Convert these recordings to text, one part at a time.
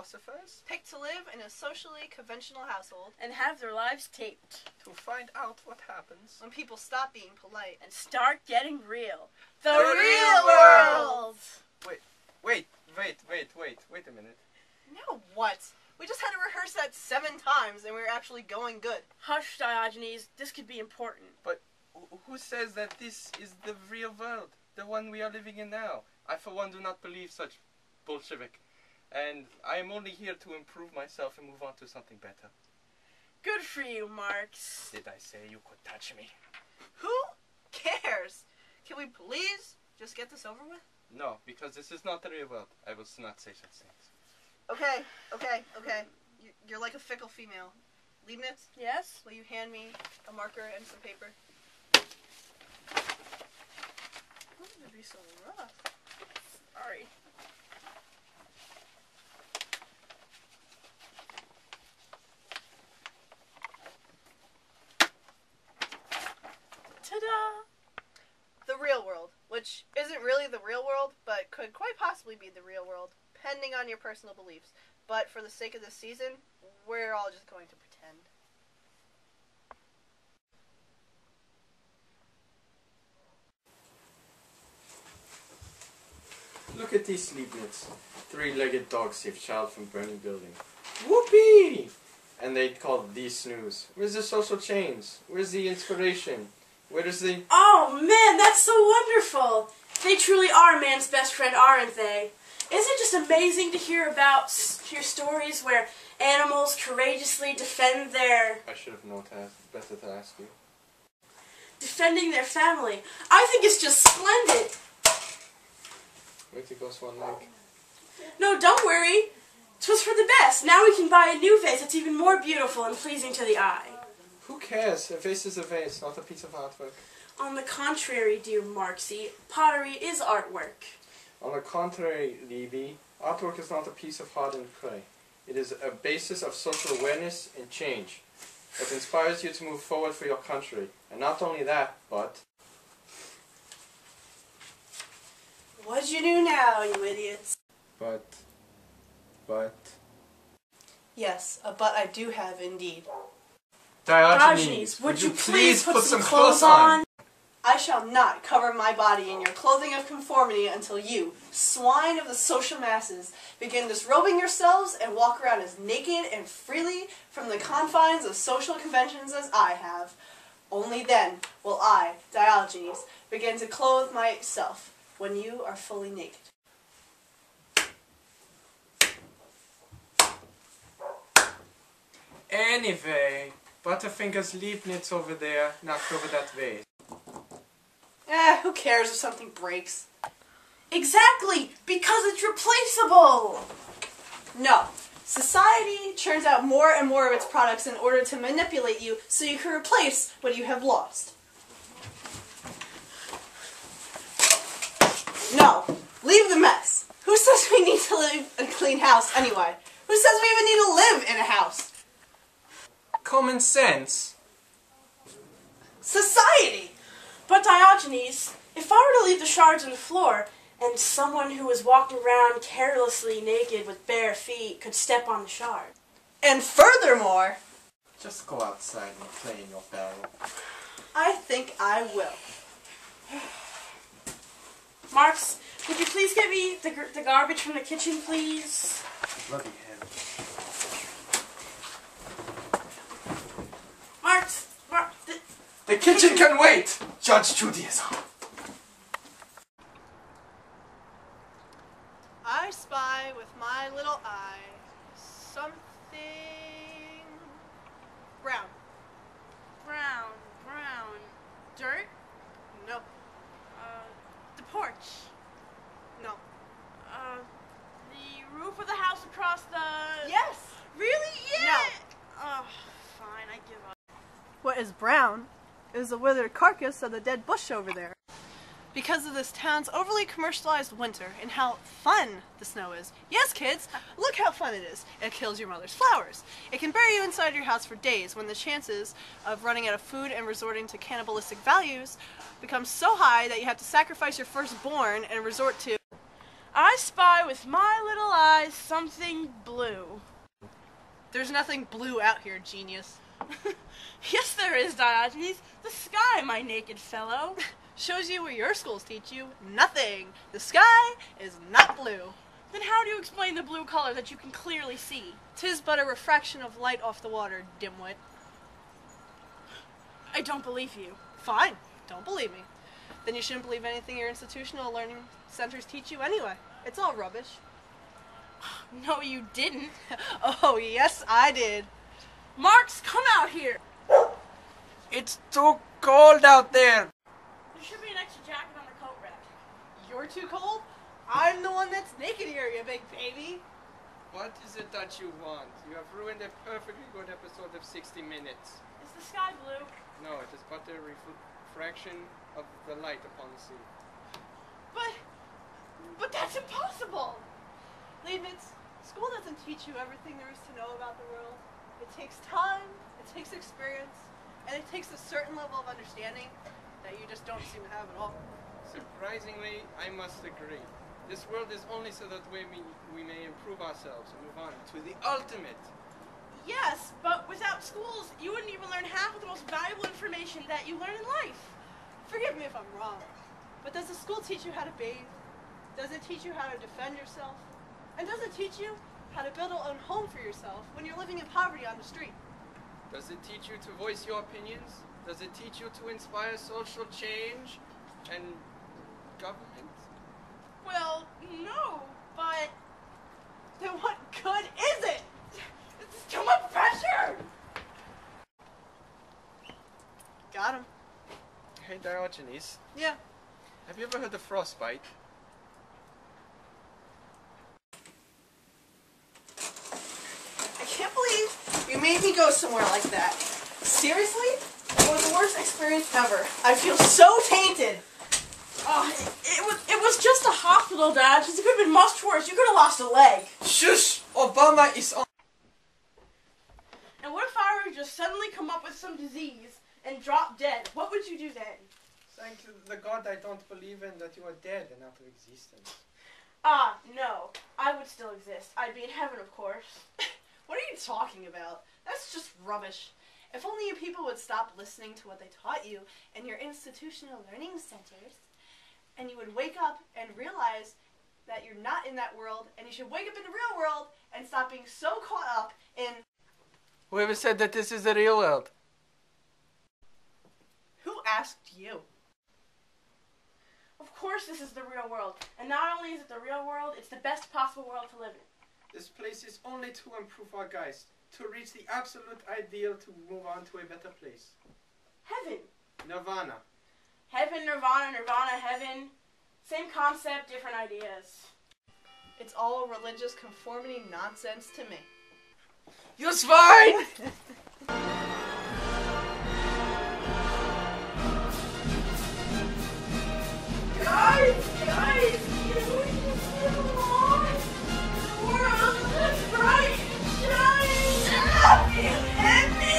philosophers pick to live in a socially conventional household and have their lives taped to find out what happens when people stop being polite and start getting real. The real world! Wait a minute. Now what? We just had to rehearse that 7 times and we were actually going good. Hush, Diogenes. This could be important. But who says that this is the real world? The one we are living in now? I, for one, do not believe such Bolshevik. And I am only here to improve myself and move on to something better. Good for you, Marx. Did I say you could touch me? Who cares? Can we please just get this over with? No, because this is not the real world. I will not say such things. Okay. You're like a fickle female. Leibniz? Yes? Will you hand me a marker and some paper? Why would it be so rough? Sorry. Ta-da! The real world, which isn't really the real world, but could quite possibly be the real world, depending on your personal beliefs. But for the sake of this season, we're all just going to pretend. Look at these Leibniz. 3-legged dog save child from burning building. Whoopee! And they called these snooze. Where's the social change? Where's the inspiration? Where's the... Oh man, that's so wonderful! They truly are man's best friend, aren't they? Isn't it just amazing to hear stories where animals courageously defend their... I should have known better to ask you. Defending their family. I think it's just splendid. Wait till it goes one leg. No, don't worry. It was for the best. Now we can buy a new vase that's even more beautiful and pleasing to the eye. Who cares? A vase is a vase, not a piece of artwork. On the contrary, dear Marxie, pottery is artwork. On the contrary, Levy, artwork is not a piece of hardened clay. It is a basis of social awareness and change. It inspires you to move forward for your country. And not only that, but... What'd you do now, you idiots? But... Yes, a butt I do have indeed. Diogenes, would you please put some clothes on? I shall not cover my body in your clothing of conformity until you, swine of the social masses, begin disrobing yourselves and walk around as naked and freely from the confines of social conventions as I have. Only then will I, Diogenes, begin to clothe myself, when you are fully naked. Anyway, Butterfingers Leibniz over there knocked over that vase. Who cares if something breaks? Exactly, because it's replaceable. No. Society churns out more and more of its products in order to manipulate you so you can replace what you have lost. No. Leave the mess. Who says we need to live in a clean house anyway? Who says we even need to live in a house? Common sense. Society! But Diogenes, if I were to leave the shards on the floor, and someone who was walking around carelessly naked with bare feet could step on the shard. And furthermore... Just go outside and play in your barrel. I think I will. Marx, would you please get me the garbage from the kitchen, please? Bloody hell. Marx, The kitchen can wait! Judge Judaism. I spy with my little eye something brown. Brown. Dirt? No. The porch. No. The roof of the house across the... Yes! Really? Yeah! No. Oh, fine, I give up. What is brown is the withered carcass of the dead bush over there. Because of this town's overly commercialized winter and how fun the snow is. Yes, kids, look how fun it is. It kills your mother's flowers. It can bury you inside your house for days when the chances of running out of food and resorting to cannibalistic values become so high that you have to sacrifice your firstborn and resort to... I spy with my little eyes something blue. There's nothing blue out here, genius. Yes, there is, Diogenes. The sky, my naked fellow. Shows you what your schools teach you. Nothing. The sky is not blue. Then how do you explain the blue color that you can clearly see? 'Tis but a refraction of light off the water, dimwit. I don't believe you. Fine. Don't believe me. Then you shouldn't believe anything your institutional learning centers teach you anyway. It's all rubbish. No, you didn't. Oh, yes, I did. Marx, come out here. It's too cold out there. There should be an extra jacket on the coat rack. You're too cold? I'm the one that's naked here, you big baby. What is it that you want? You have ruined a perfectly good episode of 60 Minutes. Is the sky blue? No, it is but a refraction of the light upon the sea. But that's impossible. Leibniz, school doesn't teach you everything there is to know about the world. It takes time, it takes experience, and it takes a certain level of understanding that you just don't seem to have at all. Surprisingly, I must agree. This world is only so that we may improve ourselves and move on to the ultimate. Yes, but without schools, you wouldn't even learn half of the most valuable information that you learn in life. Forgive me if I'm wrong, but does the school teach you how to bathe? Does it teach you how to defend yourself? And does it teach you how to build a own home for yourself when you're living in poverty on the street? Does it teach you to voice your opinions? Does it teach you to inspire social change and government? Well, no, but Then what good is it? it's too much pressure. Got him. Hey Diogenes, Yeah. have you ever heard of frostbite? I can't believe you made me go somewhere like that. Seriously? It was the worst experience ever. I feel so tainted. Oh, it was just a hospital, Dad. It could have been much worse. You could have lost a leg. Shush! Obama is on. And what if I were to just suddenly come up with some disease and drop dead? What would you do then? Thank the God I don't believe in that you are dead and out of existence. Ah, no. I would still exist. I'd be in heaven, of course. What are you talking about? That's just rubbish. If only you people would stop listening to what they taught you in your institutional learning centers, and you would wake up and realize that you're not in that world, and you should wake up in the real world and stop being so caught up in... Whoever said that this is the real world? Who asked you? Of course this is the real world. And not only is it the real world, it's the best possible world to live in. This place is only to improve our guys, to reach the absolute ideal to move on to a better place. Heaven. Nirvana. Heaven, nirvana, heaven. Same concept, different ideas. It's all religious conformity nonsense to me. You swine! Guys, you know we can still on. The world is bright and shining. Happy and me.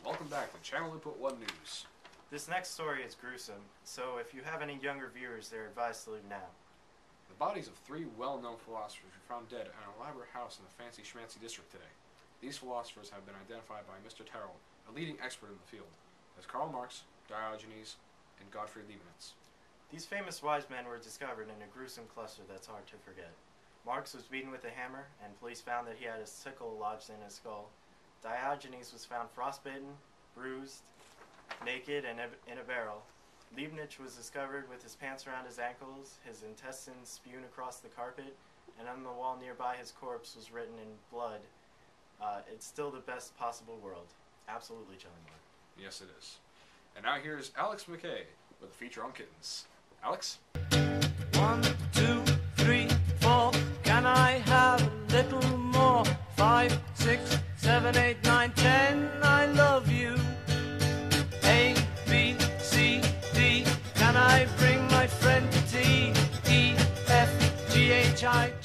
Welcome back to Channel Input 1 News. This next story is gruesome, so if you have any younger viewers, they're advised to leave now. The bodies of 3 well-known philosophers were found dead at an elaborate house in the Fancy Schmancy district today. These philosophers have been identified by Mr. Terrell, a leading expert in the field, as Karl Marx, Diogenes, and Gottfried Leibniz. These famous wise men were discovered in a gruesome cluster that's hard to forget. Marx was beaten with a hammer, and police found that he had a sickle lodged in his skull. Diogenes was found frostbitten, bruised, naked, and in a barrel. Leibniz was discovered with his pants around his ankles, his intestines spewed across the carpet, and on the wall nearby his corpse was written in blood, "It's still the best possible world." Absolutely chilling work. Yes, it is. And now here's Alex McKay with a feature on kittens. Alex? 1, 2, 3, 4. Can I have a little more? 5, 6, 7, 8, 9. my friend, T, E, F, G, H, I.